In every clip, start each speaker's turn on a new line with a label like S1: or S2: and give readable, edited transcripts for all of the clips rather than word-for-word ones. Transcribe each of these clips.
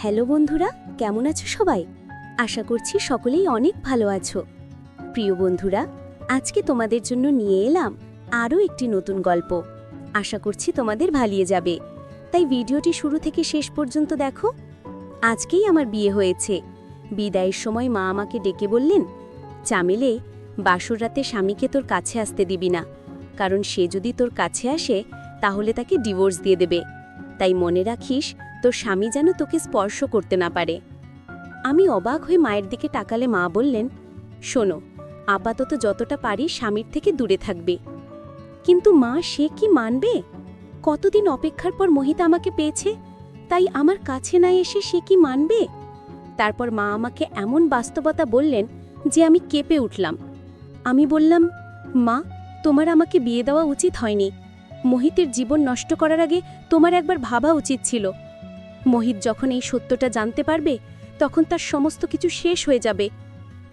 S1: Hello বন্ধুরা, কেমন আছো সবাই? আশা করছি সকলেই অনেক ভালো আছো। প্রিয় বন্ধুরা, আজকে তোমাদের জন্য নিয়ে এলাম আরও একটি নতুন গল্প। আশা করছি তোমাদের ভালিয়ে যাবে, তাই ভিডিওটি শুরু থেকে শেষ পর্যন্ত দেখো। আজকেই আমার বিয়ে হয়েছে। বিদায়ের সময় মা আমাকে ডেকে বললেন, চামেলে, বাসর রাতে স্বামীকে তোর কাছে আসতে দিবি না, কারণ সে যদি তোর কাছে আসে তাহলে তাকে ডিভোর্স দিয়ে দেবে। তাই মনে রাখিস, তোর স্বামী যেন তোকে স্পর্শ করতে না পারে। আমি অবাক হয়ে মায়ের দিকে তাকালে মা বললেন, শোনো, আপাতত যতটা পারি স্বামীর থেকে দূরে থাকবে। কিন্তু মা, সে কি মানবে? কতদিন অপেক্ষার পর মোহিতা আমাকে পেয়েছে, তাই আমার কাছে না এসে সে কি মানবে? তারপর মা আমাকে এমন বাস্তবতা বললেন যে আমি কেঁপে উঠলাম। আমি বললাম, মা, তোমার আমাকে বিয়ে দেওয়া উচিত হয়নি। মোহিতের জীবন নষ্ট করার আগে তোমার একবার ভাবা উচিত ছিল। মোহিত যখন এই সত্যটা জানতে পারবে তখন তার সমস্ত কিছু শেষ হয়ে যাবে।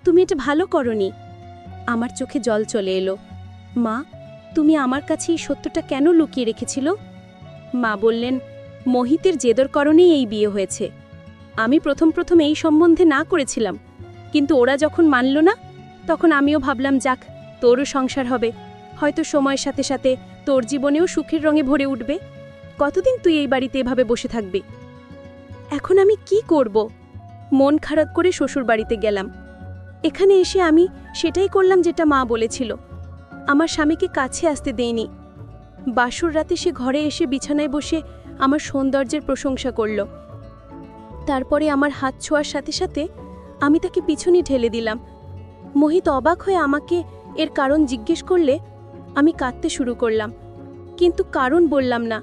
S1: তুমি এটা ভালো করনি। আমার চোখে জল চলে এলো। মা, তুমি আমার কাছে এই সত্যটা কেন লুকিয়ে রেখেছিল? মা বললেন, মোহিতের জেদর কারণেই এই বিয়ে হয়েছে। আমি প্রথম এই সম্বন্ধে না করেছিলাম, কিন্তু ওরা যখন মানল না, তখন আমিও ভাবলাম, যাক, তোরও সংসার হবে, হয়তো সময়ের সাথে সাথে তোর জীবনেও সুখের রঙে ভরে উঠবে। কতদিন তুই এই বাড়িতে এভাবে বসে থাকবি? এখন আমি কি করব? মন খারাপ করে শ্বশুর বাড়িতে গেলাম। এখানে এসে আমি সেটাই করলাম যেটা মা বলেছিল। আমার স্বামীকে কাছে আসতে দেইনি। বাসর রাতে সে ঘরে এসে বিছানায় বসে আমার সৌন্দর্যের প্রশংসা করল। তারপরে আমার হাত ছোঁয়ার সাথে সাথে আমি তাকে পিছনে ঠেলে দিলাম। মোহিত অবাক হয়ে আমাকে এর কারণ জিজ্ঞেস করলে আমি কাঁদতে শুরু করলাম, কিন্তু কারণ বললাম না।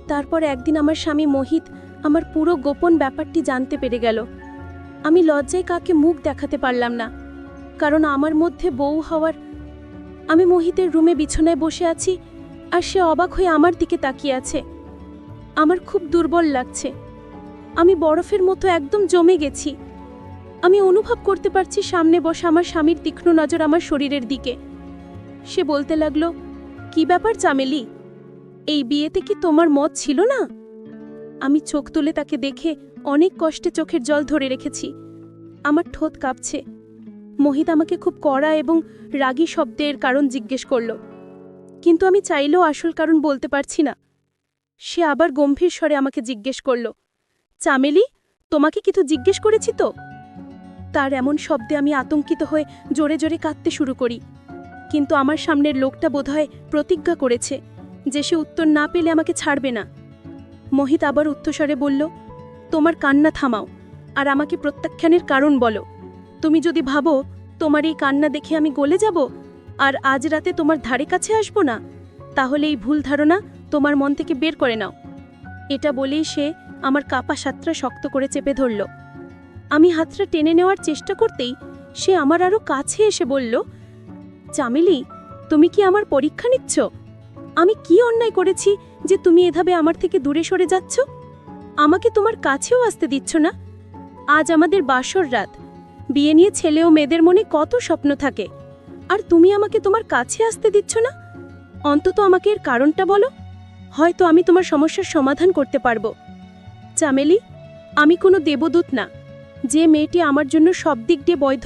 S1: তারপর একদিন আমার স্বামী মোহিত আমার পুরো গোপন ব্যাপারটি জানতে পেরে গেল। আমি লজ্জায় কাকে মুখ দেখাতে পারলাম না, কারণ আমার মধ্যে বউ হওয়ার। আমি মোহিতের রুমে বিছানায় বসে আছি, আর সে অবাক হয়ে আমার দিকে তাকিয়ে আছে। আমার খুব দুর্বল লাগছে। আমি বরফের মতো একদম জমে গেছি। আমি অনুভব করতে পারছি সামনে বসা আমার স্বামীর তীক্ষ্ণ নজর আমার শরীরের দিকে। সে বলতে লাগলো, কি ব্যাপার চামেলি, এই বিয়েতে কি তোমার মত ছিল না? আমি চোখ তুলে তাকে দেখে অনেক কষ্টে চোখের জল ধরে রেখেছি। আমার ঠোঁট কাঁপছে। মোহিত আমাকে খুব কড়া এবং রাগী শব্দের কারণ জিজ্ঞেস করল, কিন্তু আমি চাইলেও আসল কারণ বলতে পারছি না। সে আবার গম্ভীর স্বরে আমাকে জিজ্ঞেস করল, চামেলি, তোমাকে কিছু জিজ্ঞেস করেছি তো? তার এমন শব্দে আমি আতঙ্কিত হয়ে জোরে জোরে কাঁদতে শুরু করি। কিন্তু আমার সামনের লোকটা বোধহয় প্রতিজ্ঞা করেছে যে সে উত্তর না পেলে আমাকে ছাড়বে না। মোহিত আবার উচ্চস্বরে বলল, তোমার কান্না থামাও আর আমাকে প্রত্যাখ্যানের কারণ বলো। তুমি যদি ভাবো তোমার এই কান্না দেখে আমি গলে যাব আর আজ রাতে তোমার ধারে কাছে আসব না, তাহলে এই ভুল ধারণা তোমার মন থেকে বের করে নাও। এটা বলেই সে আমার কাপা হাতটা শক্ত করে চেপে ধরল। আমি হাতটা টেনে নেওয়ার চেষ্টা করতেই সে আমার আরও কাছে এসে বলল, চামেলি, তুমি কি আমার পরীক্ষা নিচ্ছ? আমি কি অন্যায় করেছি যে তুমি এভাবে আমার থেকে দূরে সরে যাচ্ছ? আমাকে তোমার কাছেও আসতে দিচ্ছ না। আজ আমাদের বাসর রাত। বিয়ে নিয়ে ছেলে ও মেয়েদের মনে কত স্বপ্ন থাকে, আর তুমি আমাকে তোমার কাছে আসতে দিচ্ছ না। অন্তত আমাকে এর কারণটা বলো, হয়তো আমি তোমার সমস্যার সমাধান করতে পারবো। চামেলি, আমি কোনো দেবদূত না। যে মেয়েটি আমার জন্য সব দিক দিয়ে বৈধ,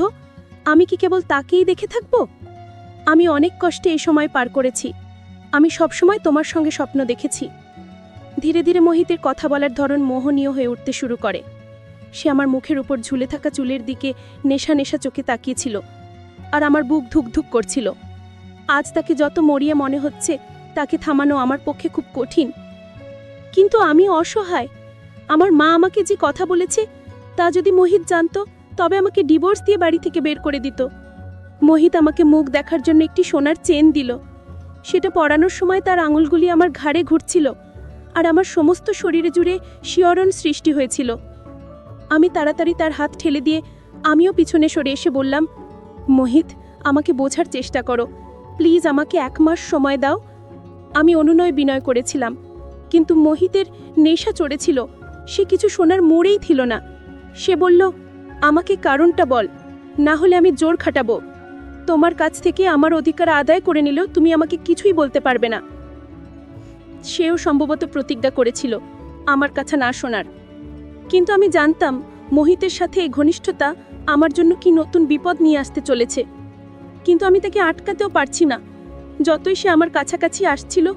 S1: আমি কি কেবল তাকেই দেখে থাকব? আমি অনেক কষ্টে এই সময় পার করেছি। আমি সবসময় তোমার সঙ্গে স্বপ্ন দেখেছি। ধীরে ধীরে মোহিতের কথা বলার ধরন মোহনীয় হয়ে উঠতে শুরু করে। সে আমার মুখের উপর ঝুলে থাকা চুলের দিকে নেশা নেশা চোখে তাকিয়েছিল, আর আমার বুক ধুকধুক করছিল। আজ তাকে যত মরিয়া মনে হচ্ছে, তাকে থামানো আমার পক্ষে খুব কঠিন। কিন্তু আমি অসহায়। আমার মা আমাকে যে কথা বলেছে তা যদি মোহিত জানত, তবে আমাকে ডিভোর্স দিয়ে বাড়ি থেকে বের করে দিত। মোহিত আমাকে মুখ দেখার জন্য একটি সোনার চেন দিল। সেটা পরানোর সময় তার আঙুলগুলি আমার ঘাড়ে ঘুরছিল, আর আমার সমস্ত শরীরে জুড়ে শিহরণ সৃষ্টি হয়েছিল। আমি তাড়াতাড়ি তার হাত ঠেলে দিয়ে আমিও পিছনে সরে এসে বললাম, মোহিত, আমাকে বোঝার চেষ্টা করো, প্লিজ আমাকে 1 মাস সময় দাও। আমি অনুনয় বিনয় করেছিলাম, কিন্তু মোহিতের নেশা চড়েছিল। সে কিছু শোনার মোড়েই ছিল না। সে বলল, আমাকে কারণটা বল, না হলে আমি জোর খাটাবো। তোমার কাছ থেকে আমার অধিকার আদায় করে নিলেও তুমি আমাকে কিছুই বলতে পারবে না। সেও সম্ভবত প্রতিজ্ঞা করেছিল আমার কথা না শোনার।
S2: কিন্তু আমি জানতাম মোহিতের সাথে এই ঘনিষ্ঠতা আমার জন্য কি নতুন বিপদ নিয়ে আসতে চলেছে। কিন্তু আমি তাকে আটকাতেও পারছি না। যতই সে আমার কাছাকাছি আসছিল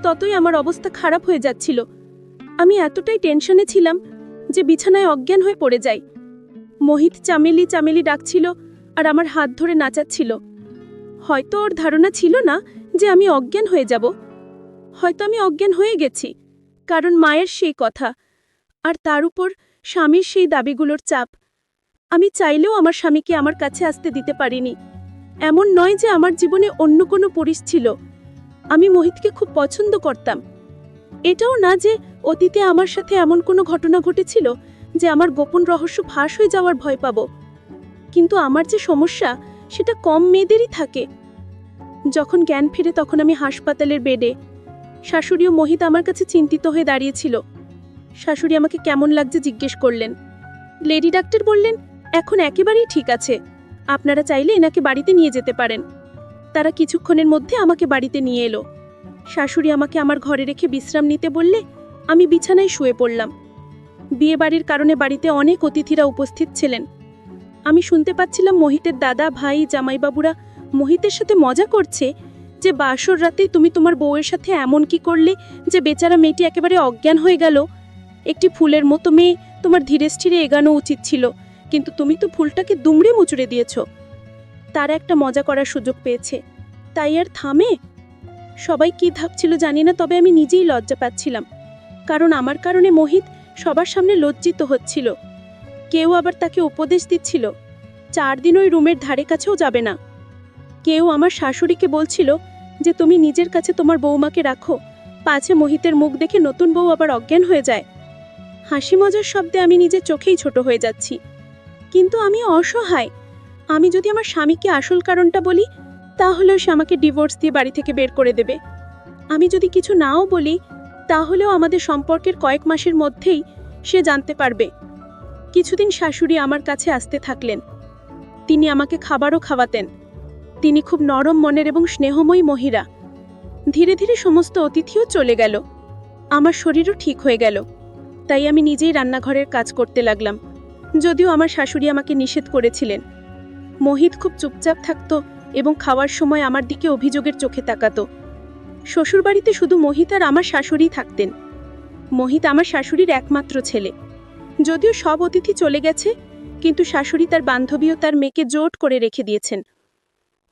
S2: ততই আমার অবস্থা খারাপ হয়ে যাচ্ছিল। আমি এতটাই টেনশনে ছিলাম যে বিছানায় অজ্ঞান হয়ে পড়ে যাই। মোহিত চামেলি চামেলি ডাকছিল আর আমার হাত ধরে নাচাচ্ছিল। হয়তো ওর ধারণা ছিল না যে আমি অজ্ঞান হয়ে যাব। হয়তো আমি অজ্ঞান হয়ে গেছি, কারণ মায়ের সেই কথা আর তার উপর স্বামীর সেই দাবিগুলোর চাপ। আমি চাইলেও আমার স্বামীকে আমার কাছে আসতে দিতে পারিনি। এমন নয় যে আমার জীবনে অন্য কোনো পুরুষ ছিল। আমি মোহিতকে খুব পছন্দ করতাম। এটাও না যে অতীতে আমার সাথে এমন কোনো ঘটনা ঘটেছিল যে আমার গোপন রহস্য ফাঁস হয়ে যাওয়ার ভয় পাব। কিন্তু আমার যে সমস্যা সেটা কম মেয়েদেরই থাকে। যখন জ্ঞান ফিরে তখন আমি হাসপাতালের বেডে। শাশুড়ি ও মোহিত আমার কাছে চিন্তিত হয়ে দাঁড়িয়েছিল। শাশুড়ি আমাকে কেমন লাগছে জিজ্ঞেস করলেন। লেডি ডাক্তার বললেন, এখন একেবারেই ঠিক আছে, আপনারা চাইলে এনাকে বাড়িতে নিয়ে যেতে পারেন। তারা কিছুক্ষণের মধ্যে আমাকে বাড়িতে নিয়ে এলো। শাশুড়ি আমাকে আমার ঘরে রেখে বিশ্রাম নিতে বললে আমি বিছানায় শুয়ে পড়লাম। বিয়েবাড়ির কারণে বাড়িতে অনেক অতিথিরা উপস্থিত ছিলেন। আমি শুনতে পাচ্ছিলাম মোহিতের দাদা, ভাই, জামাইবাবুরা মোহিতের সাথে মজা করছে যে বাসর রাতে তুমি তোমার বউয়ের সাথে এমন কি করলে যে বেচারা মেয়েটি একেবারে অজ্ঞান হয়ে গেল। একটি ফুলের মতো মেয়ে, তোমার ধীরে স্থিরে এগানো উচিত ছিল, কিন্তু তুমি তো ফুলটাকে দুমড়ে মুচড়ে দিয়েছ। তারা একটা মজা করার সুযোগ পেয়েছে, তাই আর থামে? সবাই কি ভাবছিল জানি না, তবে আমি নিজেই লজ্জা পাচ্ছিলাম, কারণ আমার কারণে মোহিত সবার সামনে লজ্জিত হচ্ছিল। কেউ আবার তাকে উপদেশ দিচ্ছিল 4 দিন ওই রুমের ধারে কাছেও যাবে না। কেউ আমার শাশুড়িকে বলছিল যে তুমি নিজের কাছে তোমার বৌমাকে রাখো, পাছে মোহিতের মুখ দেখে নতুন বউ আবার অজ্ঞান হয়ে যায়। হাসি মজার শব্দে আমি নিজের চোখেই ছোট হয়ে যাচ্ছি। কিন্তু আমি অসহায়। আমি যদি আমার স্বামীকে আসল কারণটা বলি তাহলেও সে আমাকে ডিভোর্স দিয়ে বাড়ি থেকে বের করে দেবে। আমি যদি কিছু নাও বলি তাহলেও আমাদের সম্পর্কের কয়েক মাসের মধ্যেই সে জানতে পারবে। কিছুদিন শাশুড়ি আমার কাছে আসতে থাকলেন। তিনি আমাকে খাবারও খাওয়াতেন। তিনি খুব নরম মনের এবং স্নেহময়ী মহিলা। ধীরে ধীরে সমস্ত অতিথিও চলে গেল। আমার শরীরও ঠিক হয়ে গেল। তাই আমি নিজেই রান্নাঘরের কাজ করতে লাগলাম, যদিও আমার শাশুড়ি আমাকে নিষেধ করেছিলেন। মোহিত খুব চুপচাপ থাকত এবং খাওয়ার সময় আমার দিকে অভিযোগের চোখে তাকাতো। শ্বশুরবাড়িতে শুধু মোহিত আর আমার শাশুড়ি থাকতেন। মোহিত আমার শাশুড়ির একমাত্র ছেলে। যদিও সব অতিথি চলে গেছে, কিন্তু শাশুড়ি তার বান্ধবী ও তার মেয়েকে জোট করে রেখে দিয়েছেন।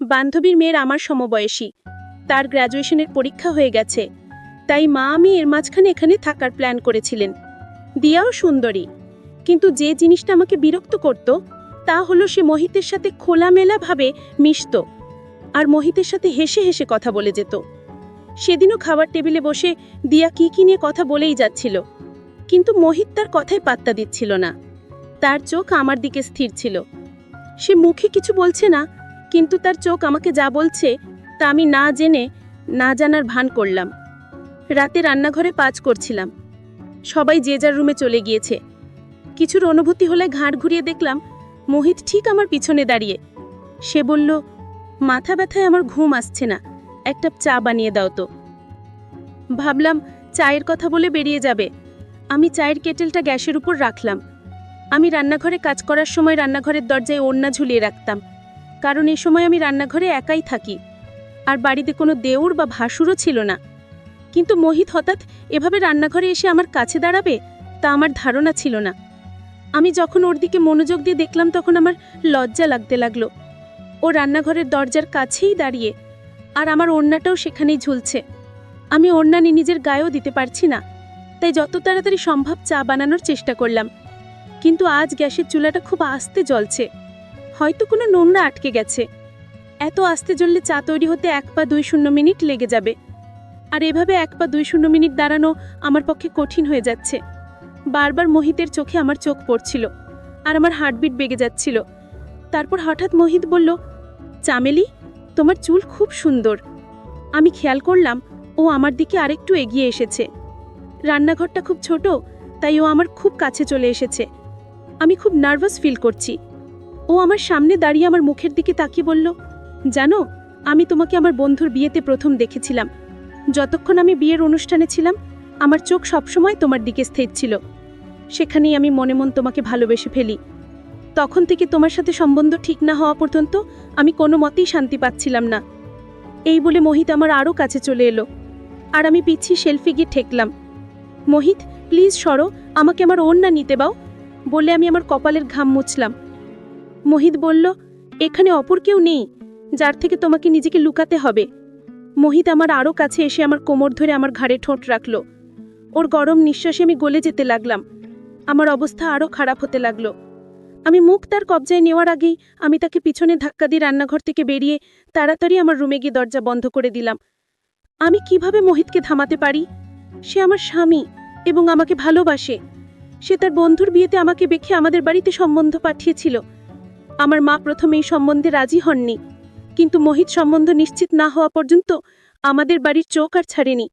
S2: বান্ধবীর মেয়ের আমার সমবয়সী, তার গ্র্যাজুয়েশনের পরীক্ষা হয়ে গেছে, তাই মা আমি এর মাঝখানে এখানে থাকার প্ল্যান করেছিলেন। দিয়াও সুন্দরী, কিন্তু যে জিনিসটা আমাকে বিরক্ত করত তা হলো সে মোহিতের সাথে খোলামেলাভাবে মিশত আর মোহিতের সাথে হেসে হেসে কথা বলে যেত। সেদিনও খাবার টেবিলে বসে দিয়া কি নিয়ে কথা বলেই যাচ্ছিল, কিন্তু মোহিত তার কথায় পাত্তা দিচ্ছিল না। তার চোখ আমার দিকে স্থির ছিল। সে মুখে কিছু বলছে না, কিন্তু তার চোখ আমাকে যা বলছে তা আমি না জেনে না জানার ভান করলাম। রাতে রান্নাঘরে কাজ করছিলাম। সবাই যে যার রুমে চলে গিয়েছে। কিছুর অনুভূতি হলে ঘাড় ঘুরিয়ে দেখলাম মোহিত ঠিক আমার পিছনে দাঁড়িয়ে। সে বলল, মাথা ব্যথায় আমার ঘুম আসছে না, একটা চা বানিয়ে দাও তো। ভাবলাম চায়ের কথা বলে বেরিয়ে যাবে। আমি চায়ের কেটেলটা গ্যাসের উপর রাখলাম। আমি রান্নাঘরে কাজ করার সময় রান্নাঘরের দরজায় ওড়না ঝুলিয়ে রাখতাম, কারণ এই সময় আমি রান্নাঘরে একাই থাকি আর বাড়িতে কোনো দেউর বা ভাসুরও ছিল না। কিন্তু মোহিত হঠাৎ এভাবে রান্নাঘরে এসে আমার কাছে দাঁড়াবে তা আমার ধারণা ছিল না। আমি যখন ওর দিকে মনোযোগ দিয়ে দেখলাম তখন আমার লজ্জা লাগতে লাগলো। ও রান্নাঘরের দরজার কাছেই দাঁড়িয়ে, আর আমার ওড়নাটাও সেখানেই ঝুলছে। আমি ওড়না নিয়ে নিজের গায়েও দিতে পারছি না, তাই যত তাড়াতাড়ি সম্ভব চা বানানোর চেষ্টা করলাম। কিন্তু আজ গ্যাসের চুলাটা খুব আস্তে জ্বলছে, হয়তো কোনো নোংরা আটকে গেছে। এত আস্তে জ্বললে চা তৈরি হতে 1 বা 2 মিনিট লেগে যাবে, আর এভাবে 1 বা 2 মিনিট দাঁড়ানো আমার পক্ষে কঠিন হয়ে যাচ্ছে। বারবার মোহিতের চোখে আমার চোখ পড়ছিল আর আমার হার্টবিট বেগে যাচ্ছিল। তারপর হঠাৎ মোহিত বলল, চামেলি, তোমার চুল খুব সুন্দর। আমি খেয়াল করলাম ও আমার দিকে আরেকটু এগিয়ে এসেছে। রান্নাঘরটা খুব ছোট, তাই ও আমার খুব কাছে চলে এসেছে। আমি খুব নার্ভাস ফিল করছি। ও আমার সামনে দাঁড়িয়ে আমার মুখের দিকে তাকিয়ে বলল, জানো, আমি তোমাকে আমার বন্ধুর বিয়েতে প্রথম দেখেছিলাম। যতক্ষণ আমি বিয়ের অনুষ্ঠানে ছিলাম আমার চোখ সবসময় তোমার দিকে স্থির ছিল। সেখানেই আমি মনে মন তোমাকে ভালোবেসে ফেলি। তখন থেকে তোমার সাথে সম্বন্ধ ঠিক না হওয়া পর্যন্ত আমি কোনো মতেই শান্তি পাচ্ছিলাম না। এই বলে মোহিত আমার আরও কাছে চলে এলো, আর আমি পিছিয়ে শেলফে গিয়ে ঠেকলাম। মোহিত, প্লিজ সরো, আমাকে আমার ওড়না নিতে দাও বলে আমি আমার কপালের ঘাম মুছলাম। মোহিত বলল, এখানে অপর কেউ নেই যার থেকে তোমাকে নিজেকে লুকাতে হবে। মোহিত আমার আরও কাছে এসে আমার কোমর ধরে আমার ঘাড়ে ঠোঁট রাখল। ওর গরম নিঃশ্বাসে আমি গলে যেতে লাগলাম। আমার অবস্থা আরও খারাপ হতে লাগলো। আমি মুখ তার কবজায় নেওয়ার আগেই আমি তাকে পিছনে ধাক্কা দিয়ে রান্নাঘর থেকে বেরিয়ে তাড়াতাড়ি আমার রুমে গিয়ে দরজা বন্ধ করে দিলাম। আমি কিভাবে মোহিতকে থামাতে পারি? সে আমার স্বামী এবং আমাকে ভালোবাসে। সে তার বন্ধুর বিয়েতে আমাকে বেঁকে আমাদের বাড়িতে সম্বন্ধ পাঠিয়েছিল। আমার মা প্রথমে এই সম্বন্ধে রাজি হননি, কিন্তু মোহিত সম্বন্ধ নিশ্চিত না হওয়া পর্যন্ত আমাদের বাড়ির চোখ আর ছাড়েনি।